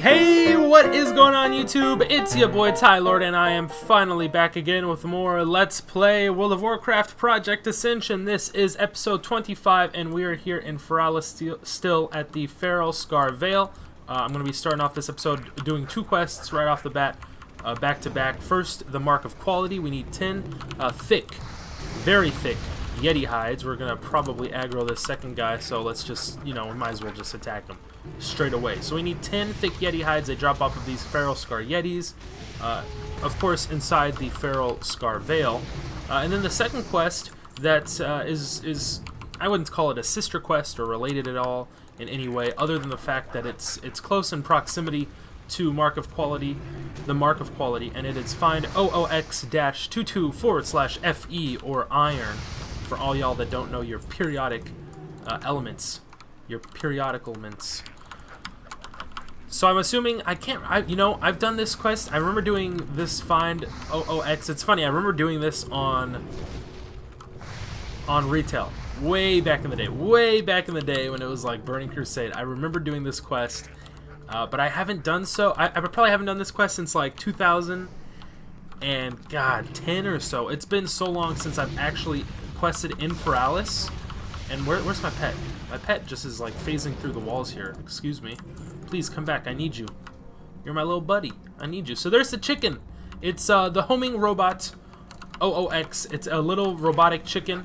Hey, what is going on YouTube? It's your boy Tylord, and I am finally back again with more Let's Play World of Warcraft Project Ascension. This is episode 25, and we are here in Feralas still at the Feralas Vale. I'm going to be starting off this episode doing two quests right off the bat, back to back. First, the Mark of Quality. We need 10 thick, very thick Yeti hides. We're going to probably aggro this second guy, so let's just, we might as well just attack him straight away. So we need 10 thick Yeti hides. They drop off of these Feralas Yetis, of course, inside the Feralas Vale. And then the second quest that is I wouldn't call it a sister quest or related at all in any way, other than the fact that it's close in proximity to Mark of Quality, the Mark of Quality, and it is find OOX-22/FE or iron, for all y'all that don't know your periodic elements, your periodical mints. So I'm assuming I've done this quest. I remember doing this find OOX. It's funny, I remember doing this on retail way back in the day when it was like Burning Crusade. I remember doing this quest, but I haven't done so. I probably haven't done this quest since like 2000 and 10 or so. It's been so long since I've actually quested in Feralas. And where's my pet? My pet just is like phasing through the walls here. Excuse me. Please come back. I need you. You're my little buddy. I need you. So there's the chicken. It's the homing robot OOX. It's a little robotic chicken.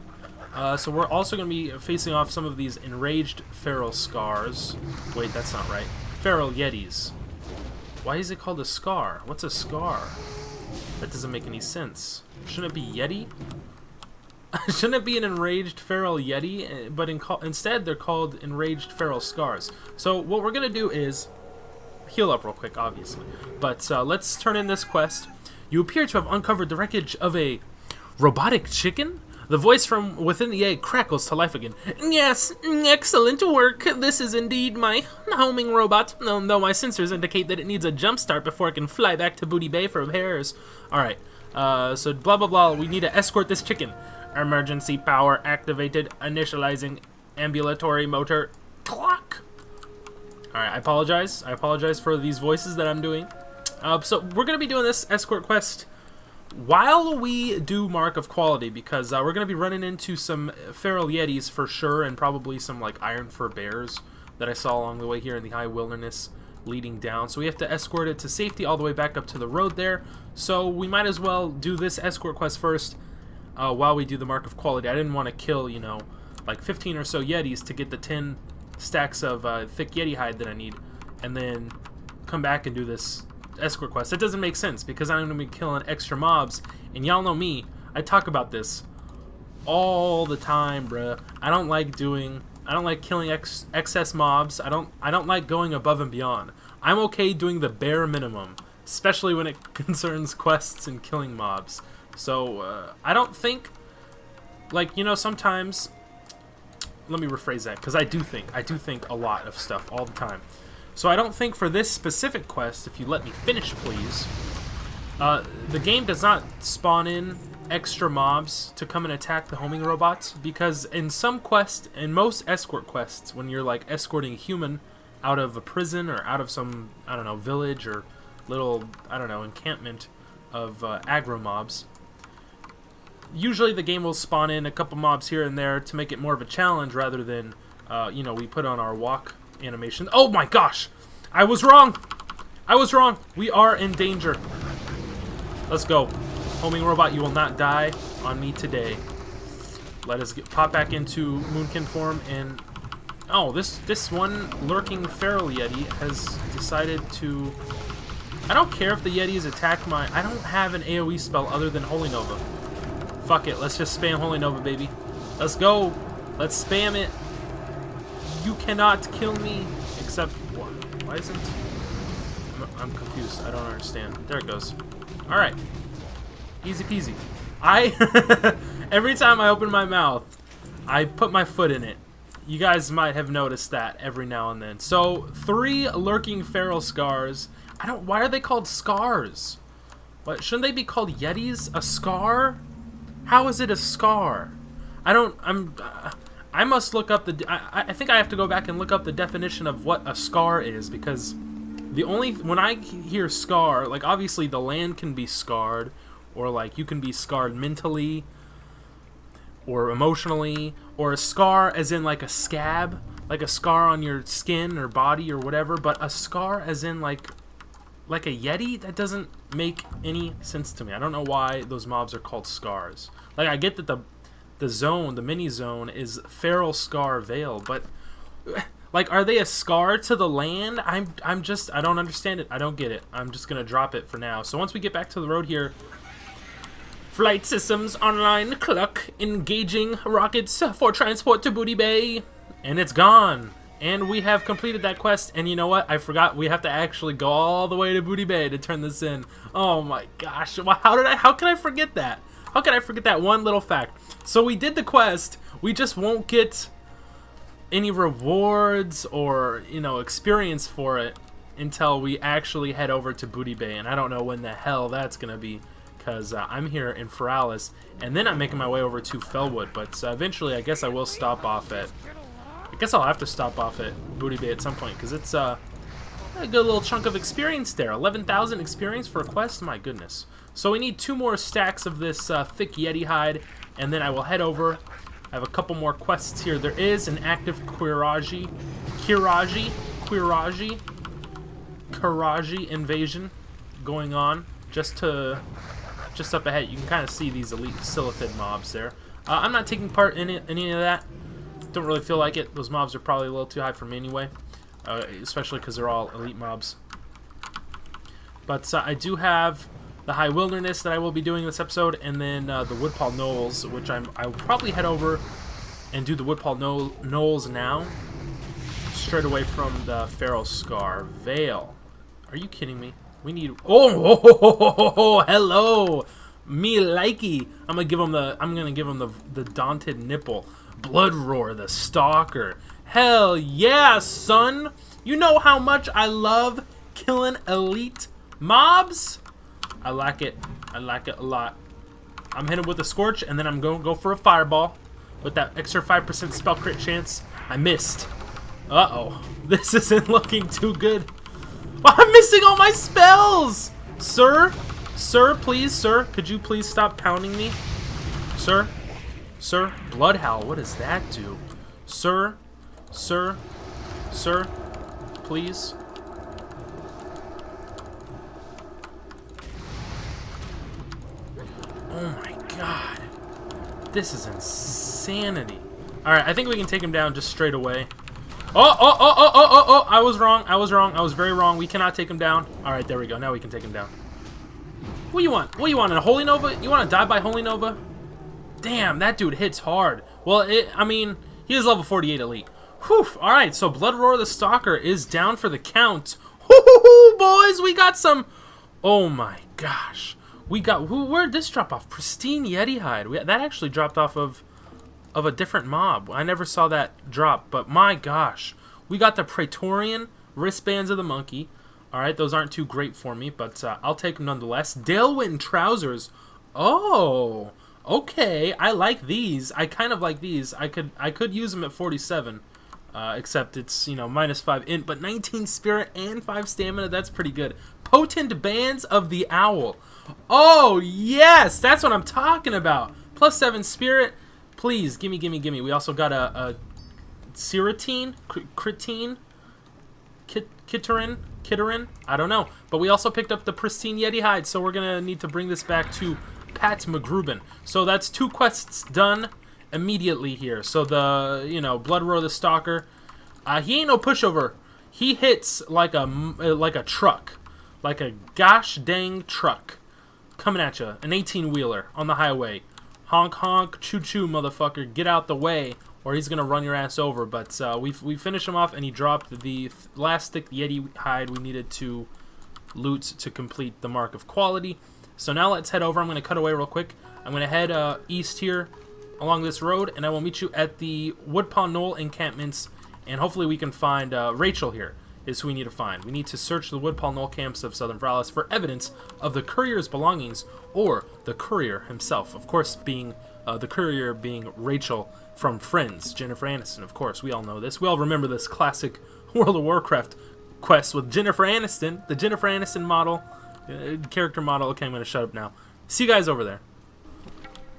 So we're also going to be facing off some of these enraged feral scars. Wait, that's not right. Feral Yetis. Why is it called a scar? What's a scar? That doesn't make any sense. Shouldn't it be Yeti? Shouldn't it be an enraged feral Yeti? But instead, they're called enraged feral scars. So what we're going to do is heal up real quick, obviously. But let's turn in this quest. You appear to have uncovered the wreckage of a robotic chicken? The voice from within the egg crackles to life again. Yes, excellent work. This is indeed my homing robot, though my sensors indicate that it needs a jump start before it can fly back to Booty Bay for repairs. Alright, so blah blah blah, we need to escort this chicken. Emergency power activated, initializing ambulatory motor clock. Alright, I apologize for these voices that I'm doing. So we're going to be doing this escort quest while we do Mark of Quality, because we're going to be running into some feral Yetis for sure, and probably some like iron fur bears that I saw along the way here in the high wilderness leading down. So we have to escort it to safety all the way back up to the road there. So we might as well do this escort quest first while we do the Mark of Quality. I didn't want to kill, like 15 or so Yetis to get the 10 stacks of thick Yeti hide that I need, and then come back and do this escort quest. That doesn't make sense, because I'm going to be killing extra mobs, and y'all know me, I talk about this all the time, bruh. I don't like killing excess mobs. I don't like going above and beyond. I'm okay doing the bare minimum, especially when it concerns quests and killing mobs. So I don't think, sometimes, let me rephrase that, because I do think a lot of stuff all the time. So I don't think for this specific quest, if you let me finish, please, the game does not spawn in extra mobs to come and attack the homing robots, because in some quests, in most escort quests, when you're like escorting a human out of a prison or out of some, I don't know, village or little, I don't know, encampment of aggro mobs, usually the game will spawn in a couple mobs here and there to make it more of a challenge, rather than, we put on our walk animation. Oh my gosh! I was wrong! We are in danger. Let's go. Homing robot, you will not die on me today. Let us pop back into Moonkin form, and oh, this one lurking feral Yeti has decided to. I don't care if the Yetis attack my. I don't have an AoE spell other than Holy Nova. Fuck it, let's just spam Holy Nova, baby. Let's go. Let's spam it. You cannot kill me, except what? Why isn't? I'm confused. I don't understand. There it goes. All right, easy peasy. Every time I open my mouth, I put my foot in it. You guys might have noticed that every now and then. So 3 lurking feral scars. Why are they called scars? What? Shouldn't they be called Yetis? A scar? How is it a scar? I must look up I think I have to go back and look up the definition of what a scar is, because The only when I hear scar, like obviously the land can be scarred, or like you can be scarred mentally, or emotionally, or a scar as in like a scab, like a scar on your skin or body or whatever. But a scar as in like a yeti, that doesn't make any sense to me. I don't know why those mobs are called scars. Like I get that the mini zone is Feral Scar Veil, but like, are they a scar to the land? I don't understand it. I don't get it. I'm just gonna drop it for now. So once we get back to the road here, flight systems online, cluck, engaging rockets for transport to Booty Bay, and it's gone. And we have completed that quest. And you know what? I forgot we have to actually go all the way to Booty Bay to turn this in. Oh my gosh! How can I forget that? How can I forget that one little fact? So we did the quest. We just won't get any rewards or, you know, experience for it until we actually head over to Booty Bay, and I don't know when the hell that's gonna be, because I'm here in Feralas, and then I'm making my way over to Felwood, but eventually I guess I will stop off at, I guess I'll have to stop off at Booty Bay at some point, because it's a good little chunk of experience there. 11,000 experience for a quest, my goodness. So we need 2 more stacks of this thick Yeti hide, and then I will head over. I have a couple more quests here. There is an active Kiraji invasion going on just up ahead. You can kind of see these elite Silithid mobs there. I'm not taking part in any of that. Don't really feel like it. Those mobs are probably a little too high for me anyway, especially because they're all elite mobs. But I do have the High Wilderness that I will be doing this episode, and then the Woodpaw Knolls, which I will probably head over and do the Woodpaw Knolls now, straight away from the Feral Scar Veil. Are you kidding me? We need. Oh, hello, me likey. I'm gonna give him the Daunted Nipple, Blood Roar, the Stalker. Hell yeah, son! You know how much I love killing elite mobs. I like it. I like it a lot. I'm hitting with a Scorch, and then I'm going to go for a Fireball with that extra 5% spell crit chance. I missed. Uh-oh. This isn't looking too good. Oh, I'm missing all my spells! Sir? Sir, please, sir? Could you please stop pounding me? Sir? Sir? Bloodhowl, what does that do? Sir? Sir? Sir? Please? Oh my god. This is insanity. Alright, I think we can take him down just straight away. Oh, I was wrong. I was very wrong. We cannot take him down. Alright, there we go. Now we can take him down. What do you want? What do you want? A Holy Nova? You want to die by Holy Nova? Damn, that dude hits hard. Well, I mean, he is level 48 elite. Whew. Alright, so Blood Roar the Stalker is down for the count. Woo-hoo-hoo, boys, we got some. Oh my gosh. We got, where'd this drop off? Pristine Yeti hide. That actually dropped off of a different mob. I never saw that drop, but my gosh. We got the Praetorian wristbands of the monkey. Alright, those aren't too great for me, but I'll take them nonetheless. Dalewind trousers. Oh, okay. I like these. I kind of like these. I could use them at 47. Except it's, you know, -5 int, but 19 spirit and 5 stamina. That's pretty good. Potent Bands of the Owl. Oh, yes! That's what I'm talking about. +7 spirit. Please, gimme, gimme, gimme. We also got a Ciratine, Critine, Kitterin. I don't know. But we also picked up the Pristine Yeti hide, so we're going to need to bring this back to Pat McGruben. So that's 2 quests done immediately here. So the, you know, Blood Roar the Stalker, he ain't no pushover. He hits like a truck, like a gosh dang truck coming at you. An 18-wheeler on the highway. Honk honk, choo choo, motherfucker, get out the way, or he's gonna run your ass over. But we finished him off, and he dropped the last thick Yeti hide we needed to loot to complete the Mark of Quality. So now let's head over. I'm gonna cut away real quick. I'm gonna head east here along this road, and I will meet you at the Woodpaw Knoll encampments, and hopefully we can find Rachel here is who we need to find. We need to search the Woodpaw Knoll camps of Southern Feralas for evidence of the courier's belongings or the courier himself. Of course, being the courier being Rachel from Friends, Jennifer Aniston, of course. We all know this. We all remember this classic World of Warcraft quest with Jennifer Aniston, the Jennifer Aniston model, character model. Okay, I'm going to shut up now. See you guys over there.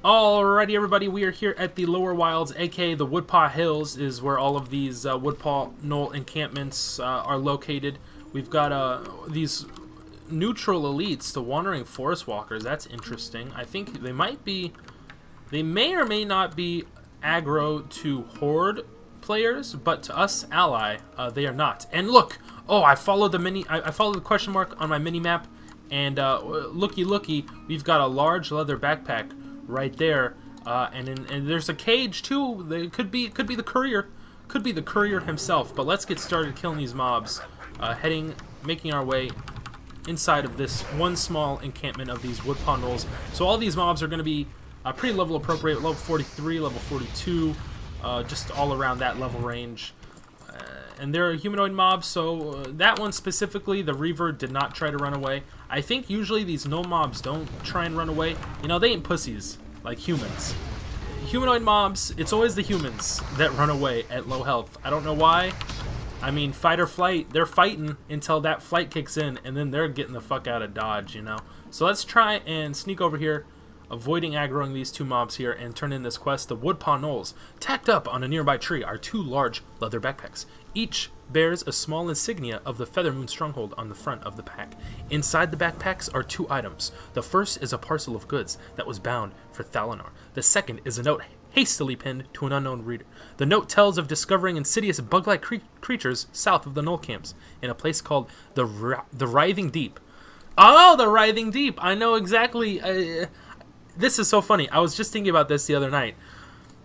Alrighty, everybody, we are here at the Lower Wilds, aka the Woodpaw Hills, is where all of these Woodpaw Gnoll encampments are located. We've got these neutral elites, the Wandering Forest Walkers. That's interesting. I think they may or may not be aggro to Horde players, but to us ally, they are not. And look, oh, I followed the question mark on my mini map, and looky, we've got a large leather backpack right there, and there's a cage too. It could be the courier himself. But let's get started killing these mobs, making our way inside of this one small encampment of these Woodpaw Gnolls. So all these mobs are going to be pretty level appropriate, level 43, level 42, just all around that level range. And they're humanoid mobs, so that one specifically, the Reaver did not try to run away. I think usually these Gnoll mobs don't try and run away. You know, they ain't pussies like humans. Humanoid mobs, it's always the humans that run away at low health. I don't know why. I mean, fight or flight, they're fighting until that flight kicks in, and then they're getting the fuck out of dodge, you know? So let's try and sneak over here, avoiding aggroing these two mobs here, and turn in this quest. The Woodpaw Gnolls. Tacked up on a nearby tree are two large leather backpacks. Each bears a small insignia of the Feathermoon stronghold on the front of the pack. Inside the backpacks are two items. The first is a parcel of goods that was bound for Thalanar. The second is a note hastily pinned to an unknown reader. The note tells of discovering insidious bug-like creatures south of the Gnoll camps in a place called the Writhing Deep. Oh, the Writhing Deep! I know exactly. This is so funny. I was just thinking about this the other night.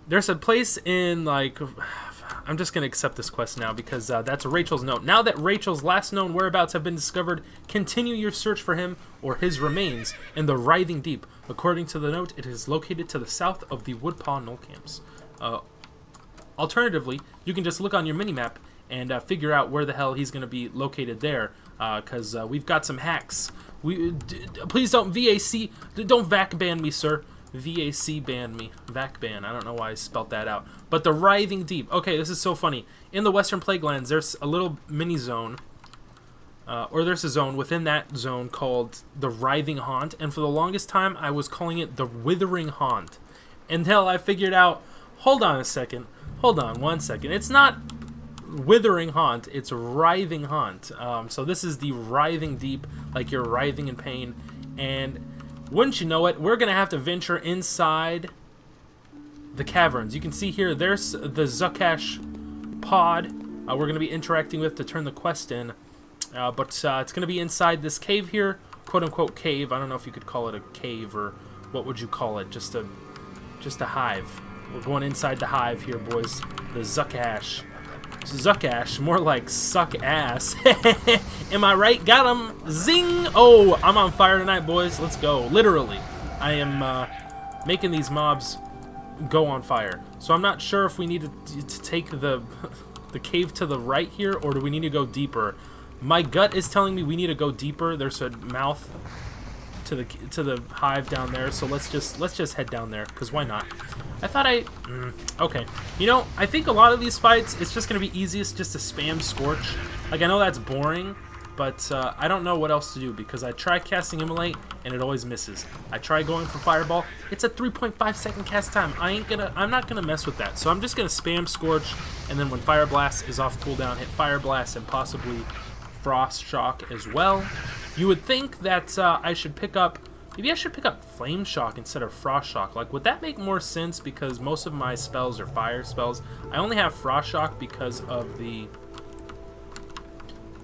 There's a place in, like, I'm just going to accept this quest now because that's Rachel's note. Now that Rachel's last known whereabouts have been discovered, continue your search for him or his remains in the Writhing Deep. According to the note, it is located to the south of the Woodpaw Gnoll camps. Alternatively, you can just look on your minimap and figure out where the hell he's going to be located there, because we've got some hacks. Please don't don't VAC ban me, sir. VAC ban me. VAC ban. I don't know why I spelt that out. But the Writhing Deep. Okay, this is so funny. In the Western Plaguelands, there's a little mini zone, or there's a zone within that zone called the Writhing Haunt, and for the longest time, I was calling it the Withering Haunt. Until I figured out, hold on a second. Hold on one second. It's not Withering Haunt, it's Writhing Haunt. So this is the Writhing Deep, like you're writhing in pain, and wouldn't you know it, we're going to have to venture inside the caverns. You can see here, there's the Zukk'ash pod we're going to be interacting with to turn the quest in. But it's going to be inside this cave here, quote-unquote cave. I don't know if you could call it a cave, or what would you call it, just a hive. We're going inside the hive here, boys. The Zukk'ash. Zukk'ash, more like suck ass. Am I right? Got him. Zing. Oh, I'm on fire tonight, boys. Let's go. Literally, I am making these mobs go on fire. So I'm not sure if we need to take the cave to the right here, or do we need to go deeper. My gut is telling me we need to go deeper. There's a mouth to the hive down there, so let's just head down there, because why not? I thought okay. You know, I think a lot of these fights, it's just going to be easiest just to spam Scorch. Like, I know that's boring, but I don't know what else to do, because I try casting Immolate, and it always misses. I try going for Fireball. It's a 3.5 second cast time. I'm not going to mess with that, so I'm just going to spam Scorch, and then when Fire Blast is off cooldown, hit Fire Blast and possibly Frost Shock as well. You would think that I should pick up, maybe I should pick up Flame Shock instead of Frost Shock. Like, would that make more sense, because most of my spells are fire spells? I only have Frost Shock because of the...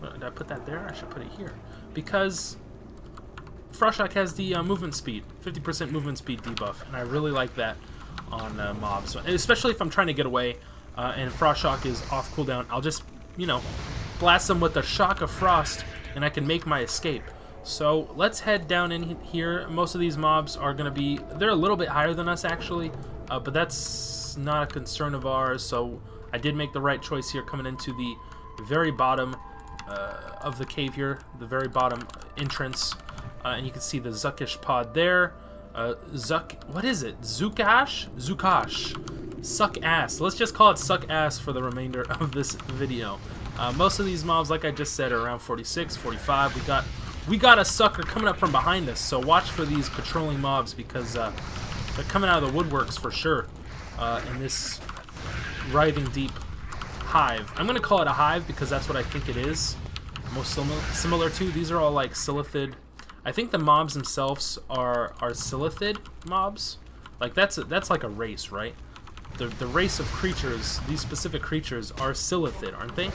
Did I put that there? I should put it here. Because Frost Shock has the movement speed, 50% movement speed debuff, and I really like that on mobs. So, especially if I'm trying to get away and Frost Shock is off cooldown, I'll just, you know, blast them with the Shock of Frost, and I can make my escape. So let's head down in here. Most of these mobs are going to be, they're a little bit higher than us actually, but that's not a concern of ours. So I did make the right choice here, coming into the very bottom of the cave here, the very bottom entrance, and you can see the Zukk'ash pod there. What is it? Zukk'ash? Zukk'ash. Suck ass. Let's just call it suck ass for the remainder of this video. Most of these mobs, like I just said, are around 46, 45. We got a sucker coming up from behind us, so watch for these patrolling mobs because they're coming out of the woodworks for sure in this Writhing Deep hive. I'm going to call it a hive because that's what I think it is. Most similar to. These are all like Silithid. I think the mobs themselves are Silithid mobs. Like that's like a race, right? The race of creatures, these specific creatures are Silithid, aren't they?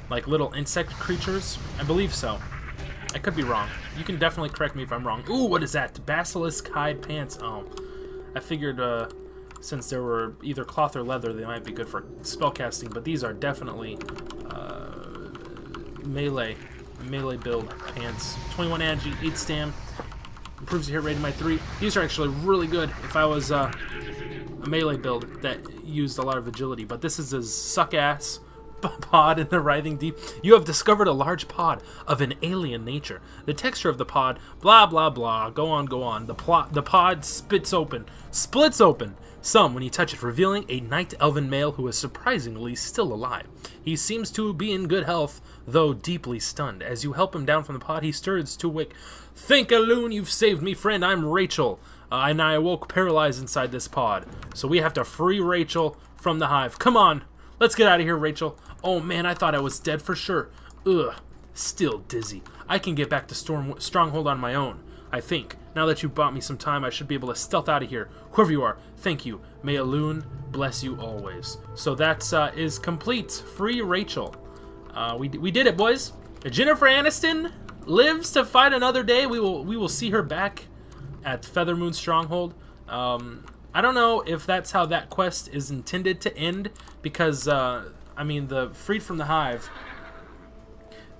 Like little insect creatures? I believe so. I could be wrong. You can definitely correct me if I'm wrong. Ooh, what is that? Basilisk hide pants. Oh, I figured since there were either cloth or leather, they might be good for spellcasting, but these are definitely melee build pants. 21 agi, 8 stam, improves the hit rate of my 3. These are actually really good if I was a melee build that used a lot of agility, but this is a Zukk'ash pod in the Writhing Deep. You have discovered a large pod of an alien nature. The texture of the pod, blah blah blah. Go on, go on. The pod splits open some when you touch it, revealing a night elven male who is surprisingly still alive. He seems to be in good health, though deeply stunned. As you help him down from the pod, he stirs to wake. Thank Alun, you've saved me, friend. I'm Rachel, and I awoke paralyzed inside this pod. So we have to free Rachel from the hive. Come on, let's get out of here, Rachel. Oh man, I thought I was dead for sure. Ugh, still dizzy. I can get back to Stronghold on my own, I think. Now that you've bought me some time, I should be able to stealth out of here. Whoever you are, thank you. May Alun bless you always. So that is complete. Free Rachel. We did it, boys. Jennifer Aniston lives to fight another day. We will see her back at Feathermoon Stronghold. I don't know if that's how that quest is intended to end, because I mean, the freed from the hive,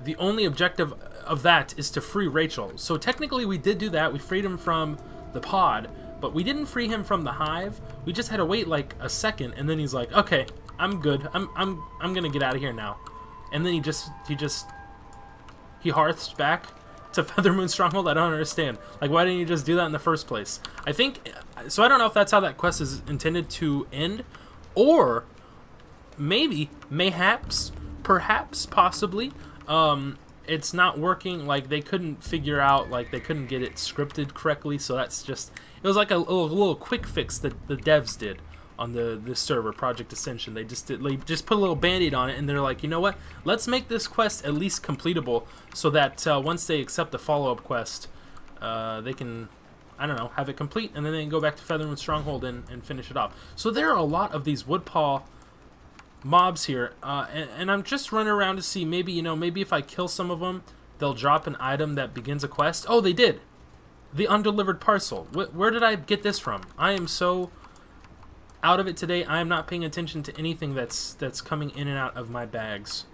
the only objective of that is to free Rachel. So technically we did do that. We freed him from the pod, but we didn't free him from the hive. We just had to wait like a second, and then he's like, okay, I'm good. I'm gonna get out of here now. And then he hearths back to Feathermoon Stronghold. I don't understand. Like, why didn't you just do that in the first place? I think so. I don't know if that's how that quest is intended to end, or maybe, mayhaps, perhaps, possibly, it's not working. Like, they couldn't figure out, like, they couldn't get it scripted correctly, so that's just, it was like a little quick fix that the devs did on this server, Project Ascension. They just put a little band-aid on it, and they're like, you know what, let's make this quest at least completable, so that once they accept the follow-up quest, they can, I don't know, have it complete, and then they can go back to Feathermoon Stronghold and finish it off. So there are a lot of these woodpaw mobs here, and I'm just running around to see, maybe, you know, maybe if I kill some of them, they'll drop an item that begins a quest. Oh, they did! The undelivered parcel. Where did I get this from? I am so out of it today. I am not paying attention to anything that's coming in and out of my bags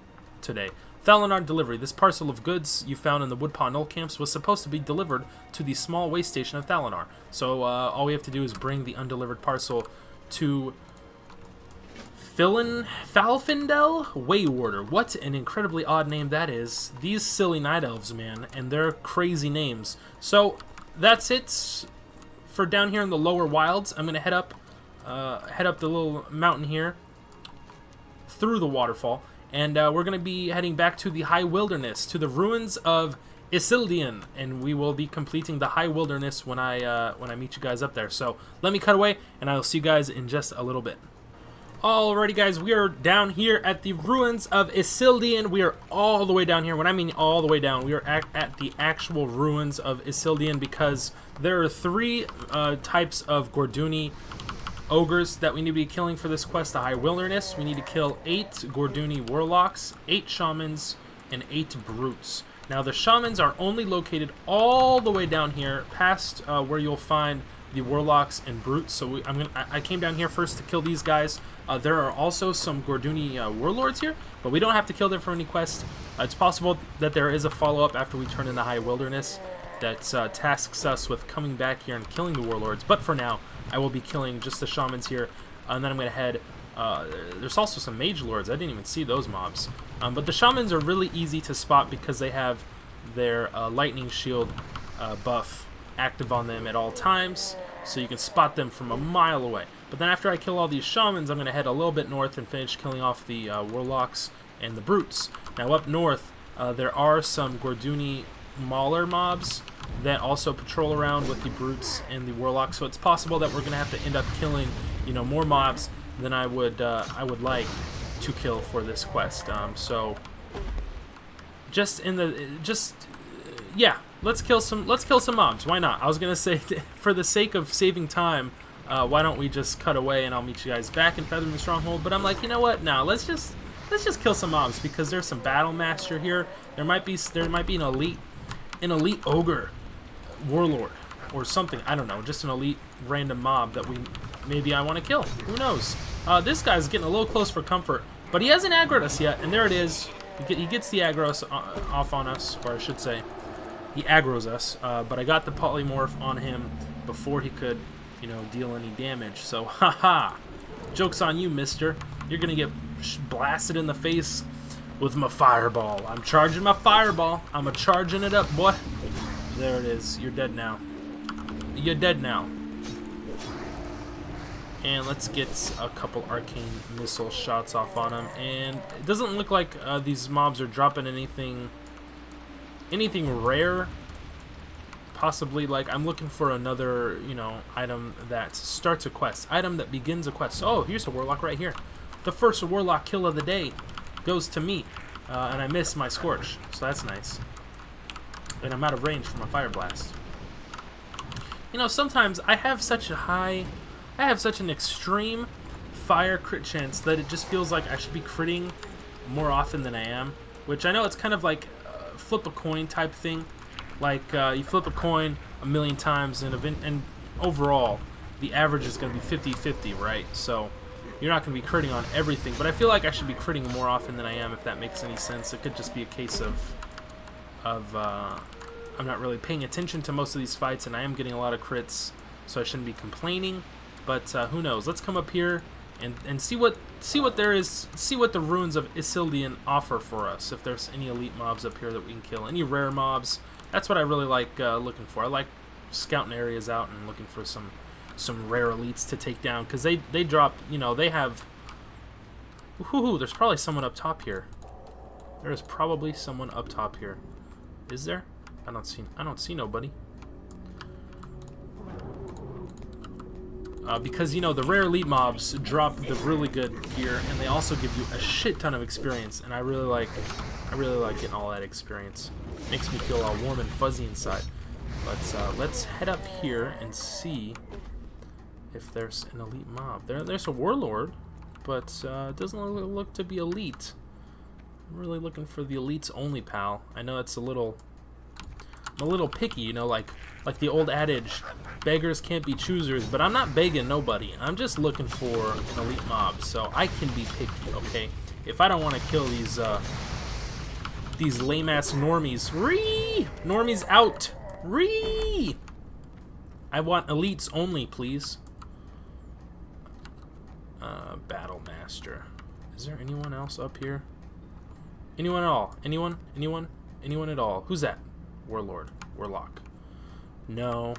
today. Thalanar delivery. This parcel of goods you found in the Woodpaw Gnoll camps was supposed to be delivered to the small way station of Thalanar. So all we have to do is bring the undelivered parcel to Falfindel Waywarder. What an incredibly odd name that is. These silly night elves, man, and their crazy names. So that's it for down here in the lower wilds. I'm gonna head up the little mountain here through the waterfall, and we're gonna be heading back to the high wilderness, to the ruins of Isildian, and we will be completing the high wilderness when I meet you guys up there. So let me cut away, and I'll see you guys in just a little bit. Alrighty, guys, we are down here at the ruins of Isildian. We are all the way down here. When I mean all the way down, we are at the actual ruins of Isildian, because there are 3 types of Gorduni ogres that we need to be killing for this quest, the High Wilderness. We need to kill 8 Gorduni warlocks, 8 shamans, and 8 brutes. Now, the shamans are only located all the way down here, past where you'll find the warlocks and brutes. So I came down here first to kill these guys. There are also some Gorduni warlords here, but we don't have to kill them for any quest. It's possible that there is a follow-up after we turn in the High Wilderness that tasks us with coming back here and killing the warlords. But for now, I will be killing just the shamans here, and then I'm going to head... there's also some mage lords. I didn't even see those mobs. But the shamans are really easy to spot because they have their lightning shield buff active on them at all times, so you can spot them from a mile away. But then after I kill all these shamans, I'm going to head a little bit north and finish killing off the warlocks and the brutes. Now up north, there are some Gorduni Mauler mobs that also patrol around with the brutes and the warlocks. So it's possible that we're gonna have to end up killing, you know, more mobs than I would like to kill for this quest. So yeah, let's kill some mobs. Why not? I was gonna say, for the sake of saving time, why don't we just cut away and I'll meet you guys back in Feathermoon Stronghold? But I'm like, you know what? No, let's just kill some mobs, because there's some battle master here. There might be an elite ogre warlord or something. I don't know, just an elite random mob that maybe I want to kill. Who knows? This guy's getting a little close for comfort, but he hasn't aggroed us yet, and there it is. He gets the aggro off on us, or I should say, he aggroes us. But I got the polymorph on him before he could, you know, deal any damage. So, haha, joke's on you, mister. You're gonna get blasted in the face with my fireball. I'm charging my fireball. I'm charging it up, boy. There it is. You're dead now. You're dead now. And let's get a couple arcane missile shots off on him. And it doesn't look like these mobs are dropping anything rare. Possibly, like, I'm looking for another, you know, item that starts a quest. Item that begins a quest. Oh, here's a warlock right here. The first warlock kill of the day goes to me. And I missed my Scorch, so that's nice. And I'm out of range for my Fire Blast. You know, sometimes I have such an extreme fire crit chance that it just feels like I should be critting more often than I am. Which I know it's kind of like flip a coin type thing. Like, you flip a coin a million times, and overall, the average is going to be 50-50, right? So, you're not going to be critting on everything, but I feel like I should be critting more often than I am, if that makes any sense. It could just be a case of I'm not really paying attention to most of these fights, and I am getting a lot of crits, so I shouldn't be complaining. But who knows? Let's come up here and see what there is. See what the ruins of Isildian offer for us. If there's any elite mobs up here that we can kill, any rare mobs. That's what I really like looking for. I like scouting areas out and looking for some rare elites to take down, because they drop, you know, they have. Whoo! There's probably someone up top here. There is probably someone up top here. Is there? I don't see nobody. Because, you know, the rare elite mobs drop the really good gear, and they also give you a shit ton of experience, and I really like getting all that experience. Makes me feel all warm and fuzzy inside. But let's head up here and see if there's an elite mob. There's a warlord, but it doesn't look to be elite. I'm really looking for the elites only, pal. I know it's I'm a little picky, you know, like the old adage, beggars can't be choosers, but I'm not begging nobody. I'm just looking for an elite mob, so I can be picky, okay? If I don't want to kill these lame-ass normies, normies out, I want elites only, please. Battle Master. Is there anyone else up here? Anyone at all? Anyone at all? Who's that? Warlock. No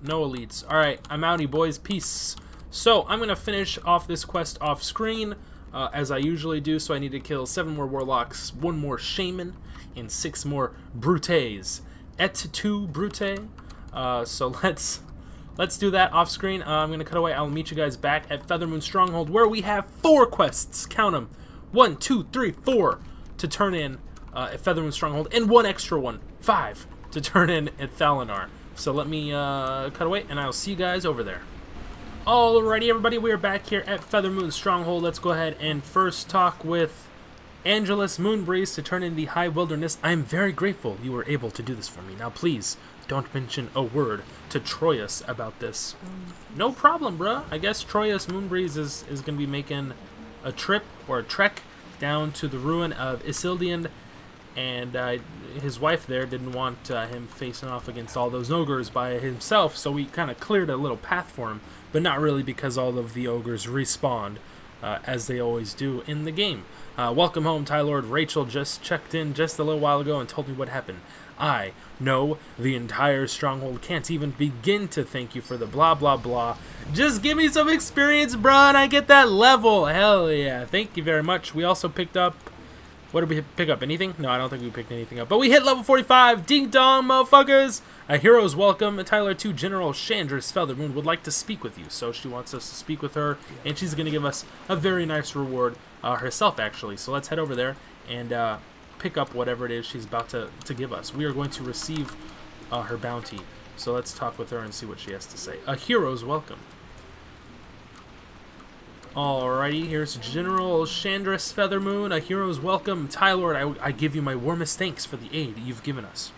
elites. Alright, I'm outie, boys. Peace. So, I'm going to finish off this quest off screen, as I usually do. So I need to kill 7 more warlocks, 1 more shaman, and 6 more brutes. Et tu, brute. So let's do that off screen. I'm going to cut away. I'll meet you guys back at Feathermoon Stronghold, where we have 4 quests. Count them. 1, 2, 3, 4 to turn in at Feathermoon Stronghold, and 1 extra one, 5 to turn in at Thalinar. So let me cut away, and I'll see you guys over there. Alrighty, everybody, we are back here at Feathermoon Stronghold. Let's go ahead and first talk with Angelus Moonbreeze to turn in the High Wilderness. I am very grateful you were able to do this for me. Now, please, don't mention a word to Troyus about this. No problem, bruh. I guess Troyus Moonbreeze is going to be making a trip, or a trek, down to the ruin of Isildian, and his wife there didn't want him facing off against all those ogres by himself, so we kind of cleared a little path for him, but not really, because all of the ogres respawned, as they always do in the game. Welcome home, Tylord. Rachel just checked in just a little while ago and told me what happened. I know the entire Stronghold can't even begin to thank you for the blah blah blah. Just give me some experience, bruh, and I get that level. Hell yeah. Thank you very much. We also picked up What did we pick up? Anything? No, I don't think we picked anything up. But we hit level 45. Ding dong, motherfuckers. A hero's welcome. Tyler 2 General Chandra's Feathermoon would like to speak with you. So she wants us to speak with her. And she's going to give us a very nice reward herself, actually. So let's head over there and pick up whatever it is she's about to give us. We are going to receive her bounty. So let's talk with her and see what she has to say. A hero's welcome. Alrighty, here's General Chandra's Feathermoon, a hero's welcome. Tylord, I give you my warmest thanks for the aid you've given us.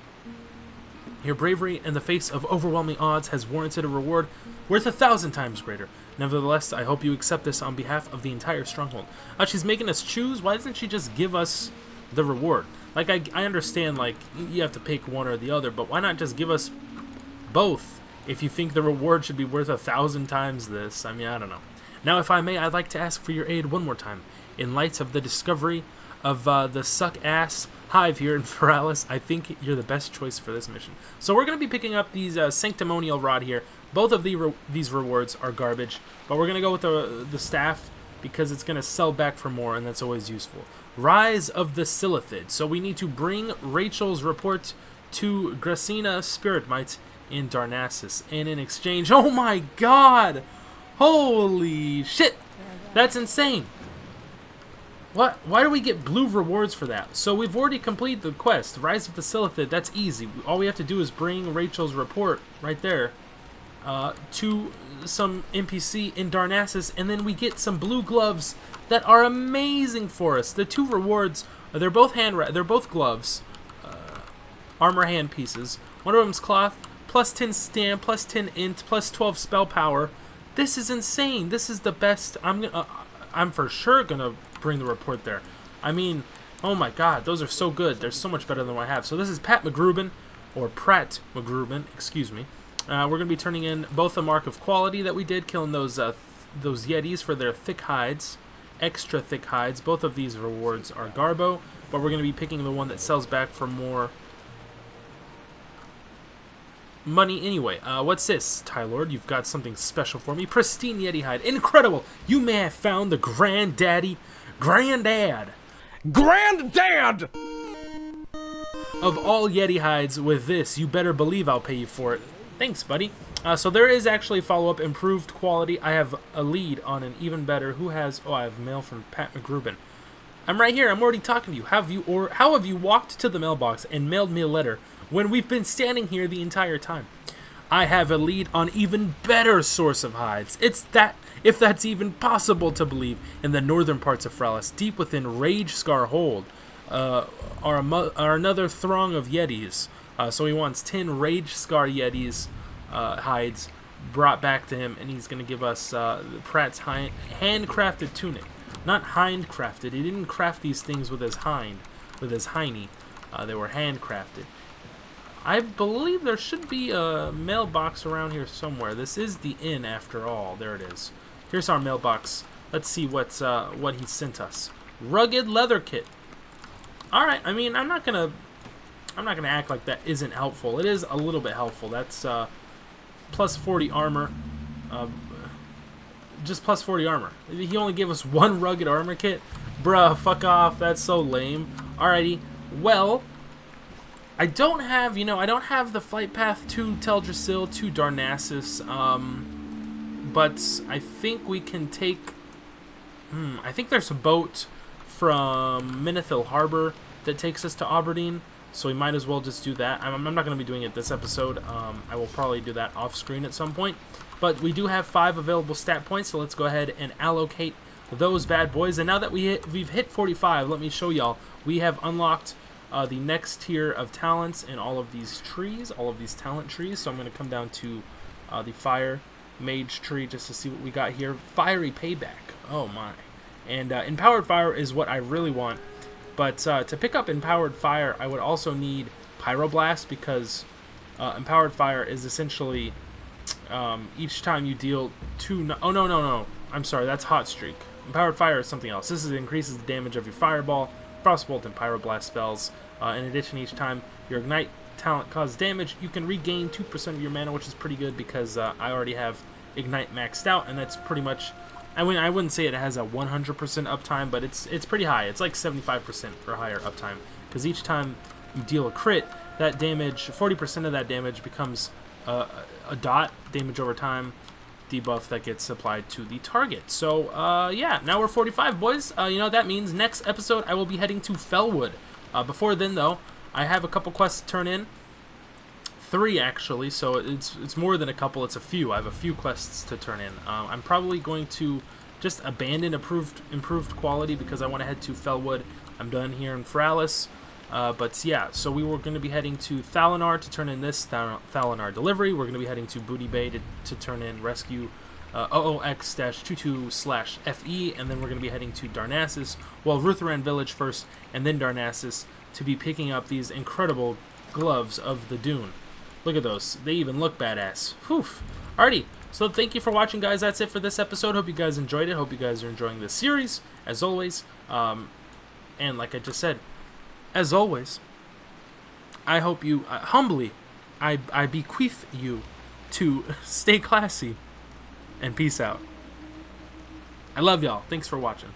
Your bravery in the face of overwhelming odds has warranted a reward worth 1,000 times greater. Nevertheless, I hope you accept this on behalf of the entire stronghold. She's making us choose. Why doesn't she just give us the reward? Like, I understand, like, you have to pick one or the other, but why not just give us both if you think the reward should be worth 1,000 times this? I mean, I don't know. Now, if I may, I'd like to ask for your aid one more time. In light of the discovery of the Zukk'ash Hive here in Feralas, I think you're the best choice for this mission. So we're going to be picking up these Sanctimonial Rod here. Both of these rewards are garbage, but we're going to go with the staff because it's going to sell back for more, and that's always useful. Rise of the Silithid. So we need to bring Rachel's report to Gracina Spiritmites in Darnassus. And in exchange... Oh my god! Holy shit! That's insane! What? Why do we get blue rewards for that? So we've already completed the quest, Rise of the Silithid. That's easy. All we have to do is bring Rachel's report right there to some NPC in Darnassus, and then we get some blue gloves that are amazing for us. The two rewards, they're both gloves, armor hand pieces. One of them's cloth, plus 10 stamp, plus 10 int, plus 12 spell power. This is insane. This is the best. I'm for sure gonna bring the report there. I mean, oh my god, those are so good. They're so much better than what I have. So this is Pratt McGruben, excuse me. We're gonna be turning in both the mark of quality that we did, killing those Yetis for their thick hides, extra thick hides. Both of these rewards are Garbo, but we're gonna be picking the one that sells back for more money anyway. What's this, Tylord? You've got something special for me. Pristine Yeti hide. Incredible! You may have found the granddad of all Yeti hides with this. You better believe I'll pay you for it. Thanks, buddy. So there is actually follow-up, improved quality. I have a lead on an even better. Who has... Oh, I have mail from Pat McGruben. I'm right here. I'm already talking to you. How have you walked to the mailbox and mailed me a letter when we've been standing here the entire time? I have a lead on even better source of hides. It's that, if that's even possible to believe, in the northern parts of Feralas, deep within Rage Scar Hold, are another throng of Yetis. So he wants 10 Rage Scar Yetis hides brought back to him, and he's going to give us Pratt's handcrafted tunic. Not hindcrafted. He didn't craft these things with his hiney. They were handcrafted. I believe there should be a mailbox around here somewhere. This is the inn after all. There it is. Here's our mailbox. Let's see what he sent us. Rugged leather kit. All right. I mean, I'm not gonna act like that isn't helpful. It is a little bit helpful. That's plus 40 armor. Just plus 40 armor. He only gave us one rugged armor kit. Bruh, fuck off. That's so lame. Alrighty. Well, I don't have the flight path to Teldrassil, to Darnassus, but I think we can take, I think there's a boat from Menethil Harbor that takes us to Aberdeen, so we might as well just do that. I'm not going to be doing it this episode. I will probably do that off screen at some point, but we do have 5 available stat points, so let's go ahead and allocate those bad boys. And now that we've hit 45, let me show y'all. We have unlocked the next tier of talents in all of these trees, all of these talent trees. So I'm going to come down to the Fire Mage tree just to see what we got here. Fiery Payback. Oh my. And Empowered Fire is what I really want. But to pick up Empowered Fire, I would also need Pyroblast, because Empowered Fire is essentially each time you deal 2... Oh, no. I'm sorry, that's Hot Streak. Empowered Fire is something else. This increases the damage of your Fireball, Frostbolt, and Pyroblast spells. In addition, each time your Ignite talent causes damage, you can regain 2% of your mana, which is pretty good because I already have Ignite maxed out, and that's pretty much I mean, I wouldn't say it has a 100% uptime, but it's pretty high. It's like 75% or higher uptime, because each time you deal a crit, that damage, 40% of that damage becomes a dot damage over time debuff that gets applied to the target. So yeah, now we're 45, boys. You know what that means. Next episode, I will be heading to Felwood. Before then, though, I have a couple quests to turn in. 3 actually, so it's more than a couple. It's a few. I have a few quests to turn in. I'm probably going to just abandon improved quality because I want to head to Felwood. I'm done here in Feralas. But yeah, so we were going to be heading to Thalanar to turn in this Thalanar delivery. We're going to be heading to Booty Bay to turn in rescue OOX-22/FE, and then we're going to be heading to Darnassus, well, Ruthuran Village first, and then Darnassus, to be picking up these incredible gloves of the Dune. Look at those. They even look badass. Whew. Alrighty, so thank you for watching, guys. That's it for this episode. Hope you guys enjoyed it. Hope you guys are enjoying this series, as always. And like I just said, as always, I hope you, humbly, I bequeath you to stay classy, and peace out. I love y'all. Thanks for watching.